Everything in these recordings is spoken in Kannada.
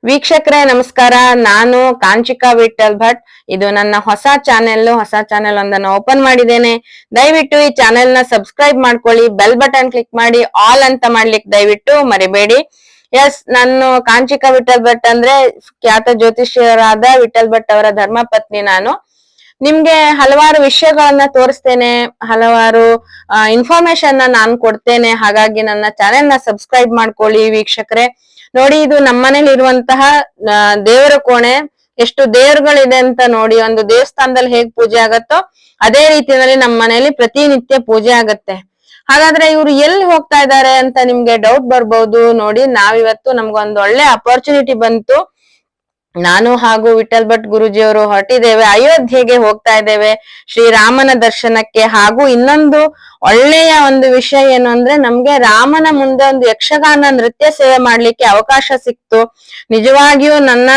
ವೀಕ್ಷಕರೇ ನಮಸ್ಕಾರ. ನಾನು ಕಾಂಚಿಕಾ ವಿಠಲ್ ಭಟ್. ಇದು ನನ್ನ ಹೊಸ ಚಾನೆಲ್ ಒಂದನ್ನು ಓಪನ್ ಮಾಡಿದ್ದೇನೆ. ದಯವಿಟ್ಟು ಈ ಚಾನೆಲ್ ನ ಸಬ್ಸ್ಕ್ರೈಬ್ ಮಾಡ್ಕೊಳ್ಳಿ, ಬೆಲ್ ಬಟನ್ ಕ್ಲಿಕ್ ಮಾಡಿ, ಆಲ್ ಅಂತ ಮಾಡ್ಲಿಕ್ಕೆ ದಯವಿಟ್ಟು ಮರಿಬೇಡಿ. ಎಸ್, ನಾನು ಕಾಂಚಿಕಾ ವಿಠಲ್ ಭಟ್ ಅಂದ್ರೆ ಖ್ಯಾತ ಜ್ಯೋತಿಷ್ಯರಾದ ವಿಠಲ್ ಭಟ್ ಅವರ ಧರ್ಮಪತ್ನಿ. ನಾನು ನಿಮ್ಗೆ ಹಲವಾರು ವಿಷಯಗಳನ್ನ ತೋರಿಸ್ತೇನೆ, ಹಲವಾರು ಇನ್ಫಾರ್ಮೇಶನ್ ನಾನು ಕೊಡ್ತೇನೆ. ಹಾಗಾಗಿ ನನ್ನ ಚಾನೆಲ್ ನ ಸಬ್ಸ್ಕ್ರೈಬ್ ಮಾಡ್ಕೊಳ್ಳಿ ವೀಕ್ಷಕರೇ. ನೋಡಿ, ಇದು ನಮ್ಮನೇಲಿ ಇರುವಂತಹ ದೇವರ ಕೋಣೆ. ಎಷ್ಟು ದೇವರುಗಳಿದೆ ಅಂತ ನೋಡಿ. ಒಂದು ದೇವಸ್ಥಾನದಲ್ಲಿ ಹೇಗ್ ಪೂಜೆ ಆಗತ್ತೋ ಅದೇ ರೀತಿಯಲ್ಲಿ ನಮ್ಮ ಮನೇಲಿ ಪ್ರತಿನಿತ್ಯ ಪೂಜೆ ಆಗತ್ತೆ. ಹಾಗಾದ್ರೆ ಇವ್ರು ಎಲ್ಲಿ ಹೋಗ್ತಾ ಇದ್ದಾರೆ ಅಂತ ನಿಮ್ಗೆ ಡೌಟ್ ಬರ್ಬಹುದು. ನೋಡಿ, ನಾವಿವತ್ತು ನಮ್ಗೊಂದು ಒಳ್ಳೆ ಅಪರ್ಚುನಿಟಿ ಬಂತು. ನಾನು ಹಾಗೂ ವಿಠಲ್ ಭಟ್ ಗುರುಜಿಯವರು ಹೊರಟಿದ್ದೇವೆ, ಅಯೋಧ್ಯೆಗೆ ಹೋಗ್ತಾ ಇದ್ದೇವೆ ಶ್ರೀರಾಮನ ದರ್ಶನಕ್ಕೆ. ಹಾಗೂ ಇನ್ನೊಂದು ಒಳ್ಳೆಯ ಒಂದು ವಿಷಯ ಏನು ಅಂದ್ರೆ, ನಮ್ಗೆ ರಾಮನ ಮುಂದೆ ಒಂದು ಯಕ್ಷಗಾನ ನೃತ್ಯ ಸೇವೆ ಮಾಡ್ಲಿಕ್ಕೆ ಅವಕಾಶ ಸಿಕ್ತು. ನಿಜವಾಗಿಯೂ ನನ್ನ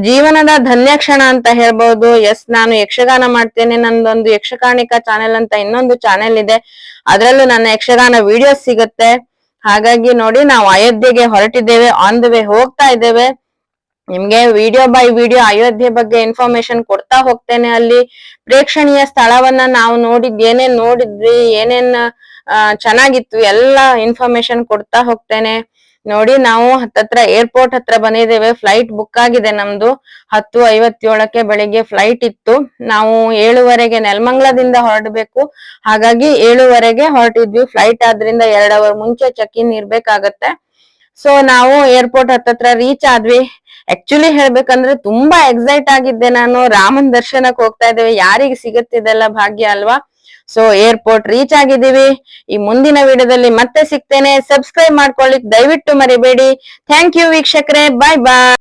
ಜೀವನದ ಧನ್ಯ ಕ್ಷಣ ಅಂತ ಹೇಳ್ಬಹುದು. ಎಸ್, ನಾನು ಯಕ್ಷಗಾನ ಮಾಡ್ತೇನೆ. ನಂದೊಂದು ಯಕ್ಷಗಾನಿಕ ಚಾನೆಲ್ ಅಂತ ಇನ್ನೊಂದು ಚಾನೆಲ್ ಇದೆ, ಅದ್ರಲ್ಲೂ ನನ್ನ ಯಕ್ಷಗಾನ ವಿಡಿಯೋಸ್ ಸಿಗುತ್ತೆ. ಹಾಗಾಗಿ ನೋಡಿ, ನಾವು ಅಯೋಧ್ಯೆಗೆ ಹೊರಟಿದ್ದೇವೆ, ಆನ್ ದ ವೇ ಹೋಗ್ತಾ ಇದ್ದೇವೆ. ನಿಮ್ಗೆ ವಿಡಿಯೋ ಬೈ ವಿಡಿಯೋ ಅಯೋಧ್ಯೆ ಬಗ್ಗೆ ಇನ್ಫಾರ್ಮೇಶನ್ ಕೊಡ್ತಾ ಹೋಗ್ತೇನೆ. ಅಲ್ಲಿ ಪ್ರೇಕ್ಷಣೀಯ ಸ್ಥಳವನ್ನ ನಾವು ಏನೇನ್ ನೋಡಿದ್ವಿ, ಏನೇನ್ ಚೆನ್ನಾಗಿತ್ತು ಎಲ್ಲ ಇನ್ಫಾರ್ಮೇಶನ್ ಕೊಡ್ತಾ ಹೋಗ್ತೇನೆ. ನೋಡಿ, ನಾವು ಹತ್ತತ್ರ ಏರ್ಪೋರ್ಟ್ ಹತ್ರ ಬಂದಿದ್ದೇವೆ. ಫ್ಲೈಟ್ ಬುಕ್ ಆಗಿದೆ ನಮ್ದು. 10:57 ಬೆಳಿಗ್ಗೆ ಫ್ಲೈಟ್ ಇತ್ತು. ನಾವು 7:00 ನೆಲಮಂಗಲದಿಂದ ಹೊರಡ್ಬೇಕು. ಹಾಗಾಗಿ 7:00 ಹೊರಟಿದ್ವಿ. ಫ್ಲೈಟ್ ಆದ್ರಿಂದ 2 ಅವರ್ ಮುಂಚೆ ಚೆಕ್ ಇನ್ ಇರ್ಬೇಕಾಗತ್ತೆ. ಸೊ ನಾವು ಏರ್ಪೋರ್ಟ್ ಹತ್ತತ್ರ ರೀಚ್ ಆದ್ವಿ. ಆಕ್ಚುಲಿ ಹೇಳ್ಬೇಕಂದ್ರೆ ತುಂಬಾ ಎಕ್ಸೈಟ್ ಆಗಿದ್ದೆ ನಾನು. ರಾಮನ್ ದರ್ಶನಕ್ಕೆ ಹೋಗ್ತಾ ಇದ್ದೇವೆ, ಯಾರಿಗೆ ಸಿಗುತ್ತಿದೆಲ್ಲ ಭಾಗ್ಯ ಅಲ್ವಾ. ಸೊ ಏರ್ಪೋರ್ಟ್ ರೀಚ್ ಆಗಿದ್ದೀವಿ. ಈ ಮುಂದಿನ ವಿಡಿಯೋದಲ್ಲಿ ಮತ್ತೆ ಸಿಗ್ತೇನೆ. ಸಬ್ಸ್ಕ್ರೈಬ್ ಮಾಡ್ಕೊಳ್ಳಿಕ್ ದಯವಿಟ್ಟು ಮರಿಬೇಡಿ. ಥ್ಯಾಂಕ್ ಯು ವೀಕ್ಷಕರೇ, ಬಾಯ್ ಬಾಯ್.